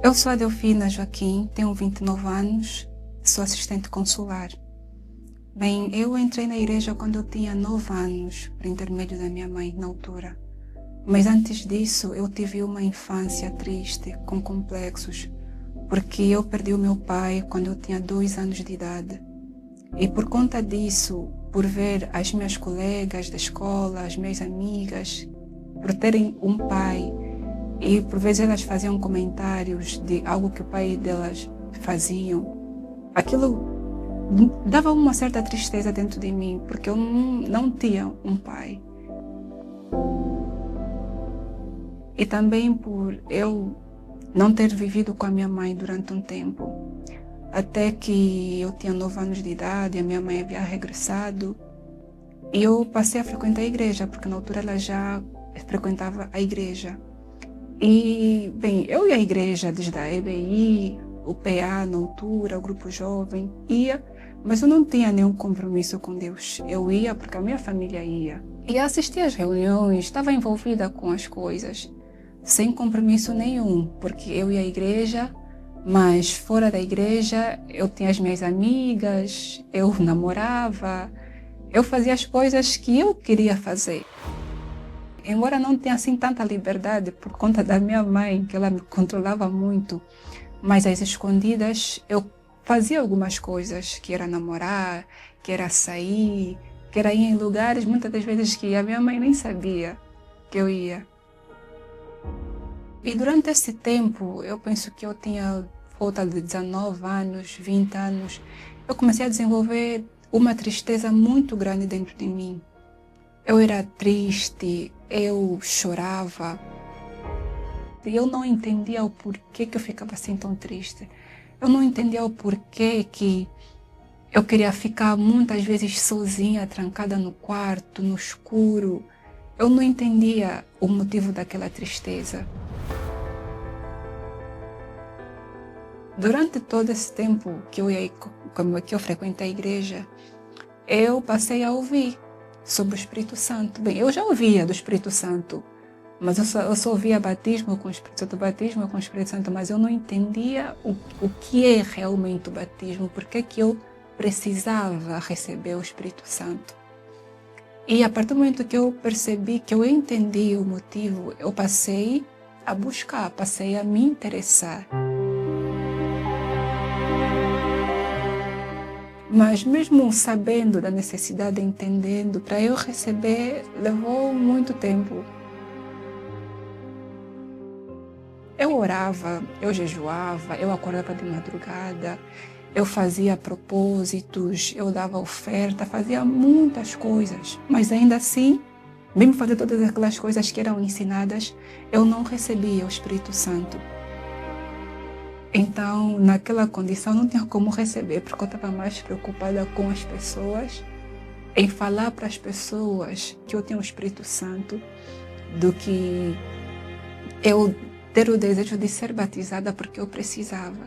Eu sou a Delfina Joaquim, tenho 29 anos, sou assistente consular. Bem, eu entrei na igreja quando eu tinha 9 anos, por intermédio da minha mãe, na altura. Mas antes disso, eu tive uma infância triste, com complexos, porque eu perdi o meu pai quando eu tinha 2 anos de idade. E por conta disso, por ver as minhas colegas da escola, as minhas amigas, por terem um pai, e por vezes elas faziam comentários de algo que o pai delas faziam, aquilo dava uma certa tristeza dentro de mim, porque eu não tinha um pai. E também por eu não ter vivido com a minha mãe durante um tempo, até que eu tinha 9 anos de idade, a minha mãe havia regressado, e eu passei a frequentar a igreja, porque na altura ela já frequentava a igreja. E, bem, eu ia à igreja desde a EBI, o PA na altura, o grupo jovem, ia, mas eu não tinha nenhum compromisso com Deus. Eu ia porque a minha família ia. E assistia às reuniões, estava envolvida com as coisas, sem compromisso nenhum, porque eu ia à igreja, mas fora da igreja eu tinha as minhas amigas, eu namorava, eu fazia as coisas que eu queria fazer. Embora não tenha assim tanta liberdade por conta da minha mãe, que ela me controlava muito, mas às escondidas eu fazia algumas coisas, que era namorar, que era sair, que era ir em lugares muitas das vezes que a minha mãe nem sabia que eu ia. E durante esse tempo, eu penso que eu tinha volta de 19 anos, 20 anos, eu comecei a desenvolver uma tristeza muito grande dentro de mim. Eu era triste, eu chorava. E eu não entendia o porquê que eu ficava assim tão triste. Eu não entendia o porquê que eu queria ficar muitas vezes sozinha, trancada no quarto, no escuro. Eu não entendia o motivo daquela tristeza. Durante todo esse tempo que eu frequentei a igreja, eu passei a ouvir sobre o Espírito Santo. Bem, eu já ouvia do Espírito Santo, mas eu só ouvia batismo com o Espírito Santo, mas eu não entendia o que é realmente o batismo, por que eu precisava receber o Espírito Santo. E a partir do momento que eu percebi, que eu entendi o motivo, eu passei a buscar, passei a me interessar. Mas mesmo sabendo da necessidade, entendendo, para eu receber, levou muito tempo. Eu orava, eu jejuava, eu acordava de madrugada, eu fazia propósitos, eu dava oferta, fazia muitas coisas. Mas ainda assim, mesmo fazer todas aquelas coisas que eram ensinadas, eu não recebia o Espírito Santo. Então, naquela condição, não tinha como receber, porque eu estava mais preocupada com as pessoas, em falar para as pessoas que eu tinha o Espírito Santo, do que eu ter o desejo de ser batizada porque eu precisava.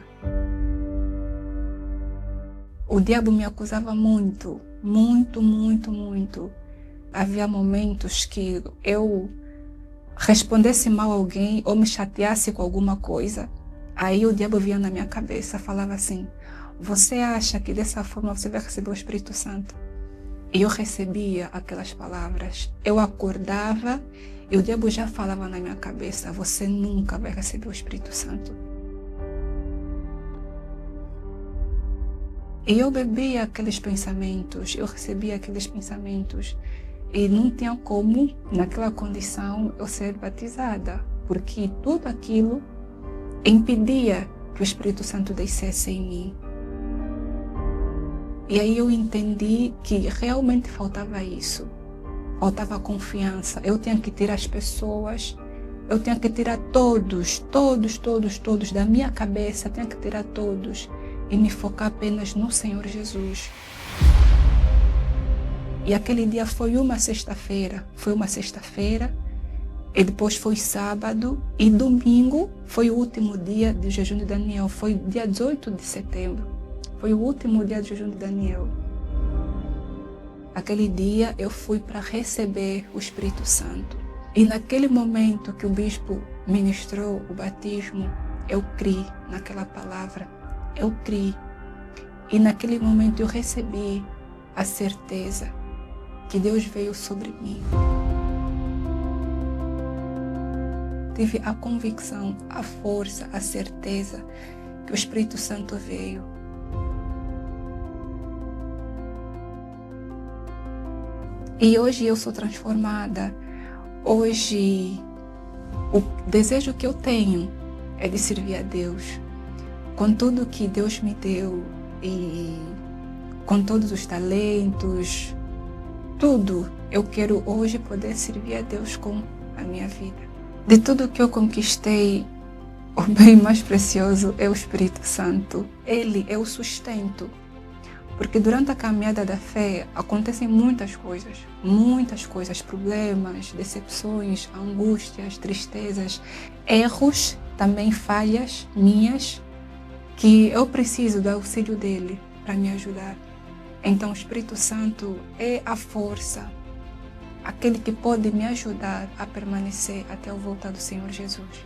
O diabo me acusava muito, muito, muito, muito. Havia momentos que eu respondesse mal a alguém ou me chateasse com alguma coisa. Aí o diabo vinha na minha cabeça, falava assim: você acha que dessa forma você vai receber o Espírito Santo? E eu recebia aquelas palavras. Eu acordava e o diabo já falava na minha cabeça: você nunca vai receber o Espírito Santo. E eu bebia aqueles pensamentos, eu recebia aqueles pensamentos. E não tinha como, naquela condição, eu ser batizada, porque tudo aquilo impedia que o Espírito Santo descesse em mim. E aí eu entendi que realmente faltava isso. Faltava confiança. Eu tinha que tirar as pessoas, eu tinha que tirar todos da minha cabeça, eu tinha que tirar todos e me focar apenas no Senhor Jesus. E aquele dia foi uma sexta-feira, e depois foi sábado, e domingo foi o último dia do jejum de Daniel, foi dia 18 de setembro, foi o último dia do jejum de Daniel. Aquele dia eu fui para receber o Espírito Santo. E naquele momento que o bispo ministrou o batismo, eu criei naquela palavra, eu criei. E naquele momento eu recebi a certeza que Deus veio sobre mim. Tive a convicção, a força, a certeza que o Espírito Santo veio. E hoje eu sou transformada. Hoje o desejo que eu tenho é de servir a Deus. Com tudo que Deus me deu e com todos os talentos, tudo, eu quero hoje poder servir a Deus com a minha vida. De tudo que eu conquistei, o bem mais precioso é o Espírito Santo. Ele é o sustento. Porque durante a caminhada da fé acontecem muitas coisas, problemas, decepções, angústias, tristezas, erros, também falhas minhas, que eu preciso do auxílio dele para me ajudar. Então o Espírito Santo é a força, aquele que pode me ajudar a permanecer até o voltar do Senhor Jesus.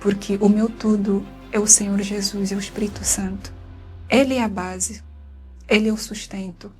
Porque o meu tudo é o Senhor Jesus, é o Espírito Santo. Ele é a base, ele é o sustento.